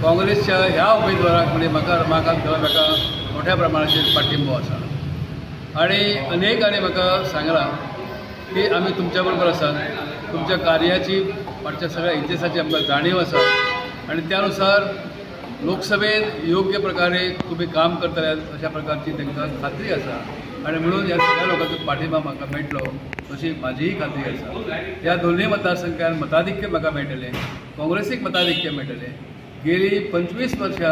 काँग्रेसच्या ह्या उमेदवाराक म्हणजे म्हाका मोठ्या प्रमाणाचेर पाठिंबो आसा आणि अनेकांनी म्हाका सांगलां की आम्ही तुमच्या बरोबर आसात, तुमच्या कार्याची फाटच्या सगळ्या इतिहासाची आमकां जाणीव आसा आणि त्यानुसार लोकसभेत योग्य प्रकारे तुम्ही काम करतले अशा प्रकारची तांकां खात्री आसा आणि म्हणून ह्या सगळ्या लोकांचो पाठिंबा म्हाका मेळटलो अशी म्हाजीही खात्री आसा। ह्या दोन्ही मतदारसंघात मताधिक्य म्हाका मेळटलें, काँग्रेसीक मताधिक्य मेळटलें। गेली 25 वर्षां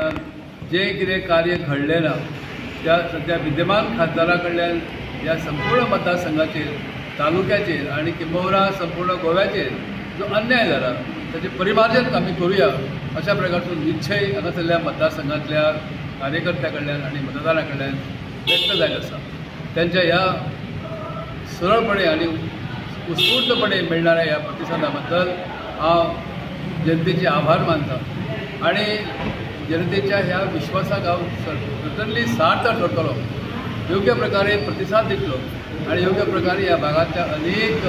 जे कितें कार्य घडलें ना त्या सध्या विद्यमान खासदारा कडल्यान ह्या संपूर्ण मतदारसंघाचेर, तालुक्याचेर आणि किंबहुना संपूर्ण गोव्याचेर जो अन्याय जाला त्याचे परिमार्जन आमी करूया अशा प्रकारचो निश्चय हांगासरल्या मतदारसंघातल्या कार्यकर्त्यां कडल्यान आणि मतदारां कडल्यान व्यक्त जायत आसा। त्यांच्या ह्या सरळपणे आणि उत्स्फूर्तपणे मिळणाऱ्या ह्या प्रतिसादा बद्दल हांव जनतेचे आभार मानता आणि जनतेच्या ह्या विश्वासाक हांव सर्टनली सार्थ ठरतलो, योग्य प्रकारे प्रतिसाद दितलो आणि योग्य प्रकारे ह्या भागातल्या अनेक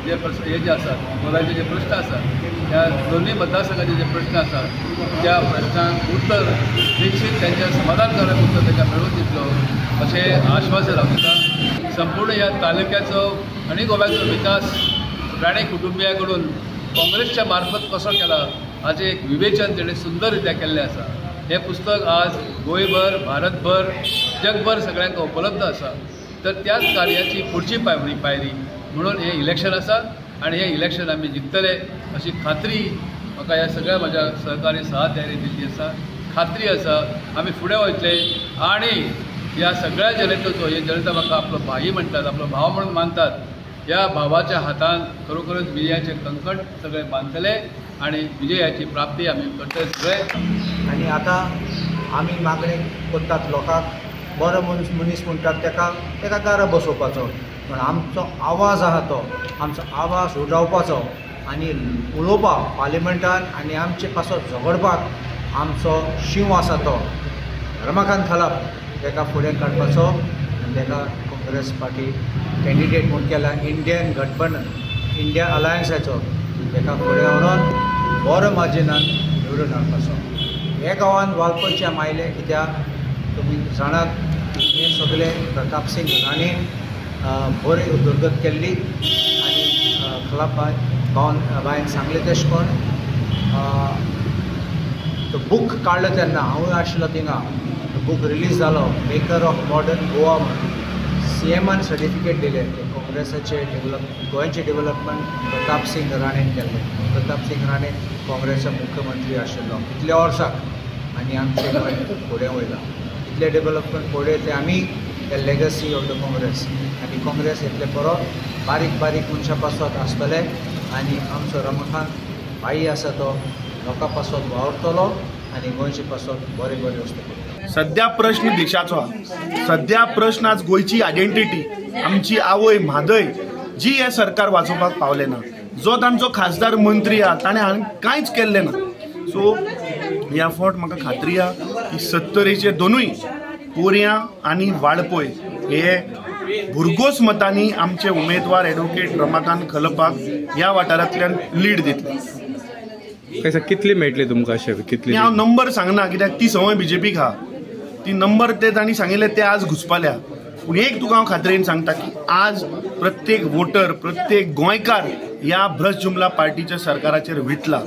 जे आसात गोव्याचे जे प्रश्न आसात, ह्या दोन्ही मतदारसंघाचे जे प्रश्न आसात त्या प्रश्नांक उत्तर निश्चित त्यांच्या समाधानकारक उत्तर तांकां मेळून दितलो अशें आश्वासन हांव दिता। संपूर्ण ह्या तालुक्याचो आणि गोव्याचो विकास राणे कुटुंबियाकडून काँग्रेसच्या मार्फत कसो केला हाचें एक विवेचन तेणें सुंदररित्या केल्लें आसा। हें पुस्तक आज गोंयभर, भारतभर, जगभर सगळ्यांक उपलब्ध आसा। तर त्याच कार्याची पुढची पायरी म्हणून हे इलेक्शन आसा आणि हे इलेक्शन आमी जिखतले अशी खात्री म्हाका ह्या सगळ्या म्हज्या सहकारी सहकाऱ्यांनी दिल्ली आसा। खात्री आसा आमी फुडें वयतले आणि ह्या सगळ्या जनतेचो, हे जनता म्हाका आपलो भाई म्हणटात, आपलो भाव म्हणून मानतात, ह्या भावाच्या हातान खरोखरच विजयाचे कंकण सगळे बांधतले आणि विजयाची प्राप्ती आमी करतले सगळे। आणि आता आमी मागणी करतात लोकांक, बरो मनीस म्हणटात तेका गारा बसोवपाचो, पण आमचो आवाज आहा तो, आमचो आवाज उडावपाचो आनी उलोवपाक पार्लिमेंटान आनी आमचे पासत झगडपाक आमचो शिव आसा तो रमाकांत खलाप तेका फुडें काडपाचो आनी तेका काँग्रेस पार्टी कॅन्डिडेट म्हूण केला इंडियन गठबंधन, इंडिया अलायन्साचो, तेका फुडें व्हरून बरो मार्जिनान निवडून हाडपाचो। हे गांवांत वालपयचे मायले कित्याक तुमी जाणात हे सगळे प्रताप सिंग राणेन बरी उदरगत केल्ली आनी खलाप बायन सांगलें तेश कोण तो बूक काडलो तेन्ना हांवूय आशिल्लो थिंगा, तो बूक रिलीज जालो मेकर ऑफ मॉडर्न गोवा म्हणून CMान सर्टिफिकेट दिलें ते काँग्रेसाचे गोंयचे डेव्हलपमेंट प्रताप सिंग राणेन केल्लें। प्रताप सिंग राणे काँग्रेसचो मुख्यमंत्री आशिल्लो इतल्या वर्साक आनी आमचें गोंय फुडें वयलां, इतलें डेव्हलपमेंट फुडें ते आमी the legacy of the Congress आनी काँग्रेस इतले बरो बारीक मनशां पासत आसतले आनी आमचो रमाकांत भाई आसा तो लोकां पासत वावरतलो आनी गोंयचे पासत बरे वस्तू करतलो। सध्या प्रश्न देशाचो, सध्या प्रश्न आज गोयची आयडेंटिटी, आमची आवय म्हादय जी हे सरकार वाचोवपाक पावले ना, जो तांचो खासदार मंत्री आहा ताणें कांयच केल्लें ना। सो ह्या फावट म्हाका खात्री आहा की 70चे दोनूय पोरयां आनी वाळपय हे भुरगोस मतांनी आमचे उमेदवार ॲडव्होकेट रमाकांत खलपाक ह्या वाठारांतल्यान लीड दितले। कैसा कितले मेळटले तुमकां अशें कितले? हांव नंबर सांगना कित्याक ती संवय BJPक आहा, ती नंबर ते तांणी सांगिल्ले ते आज घुसपाल्या। पूण एक तुका हांव खात्रेन सांगता की आज प्रत्येक वोटर, प्रत्येक गोंयकार ह्या भ्रष्ट जुमला पार्टीच्या सरकाराचेर विटला।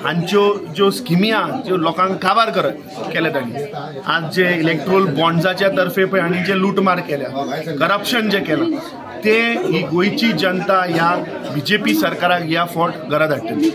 हांच्यो ज्यो स्किमी आहा ज्यो लोकांक काबार केल्या तांणी, आज जे इलेक्ट्रोल बॉन्ड्साच्या तर्फे पळय आनी जे लूटमार केल्या, करप्शन जे केलां, ते ही गोंयची जनता ह्या BJP सरकाराक ह्या फावट घरा धाडटली।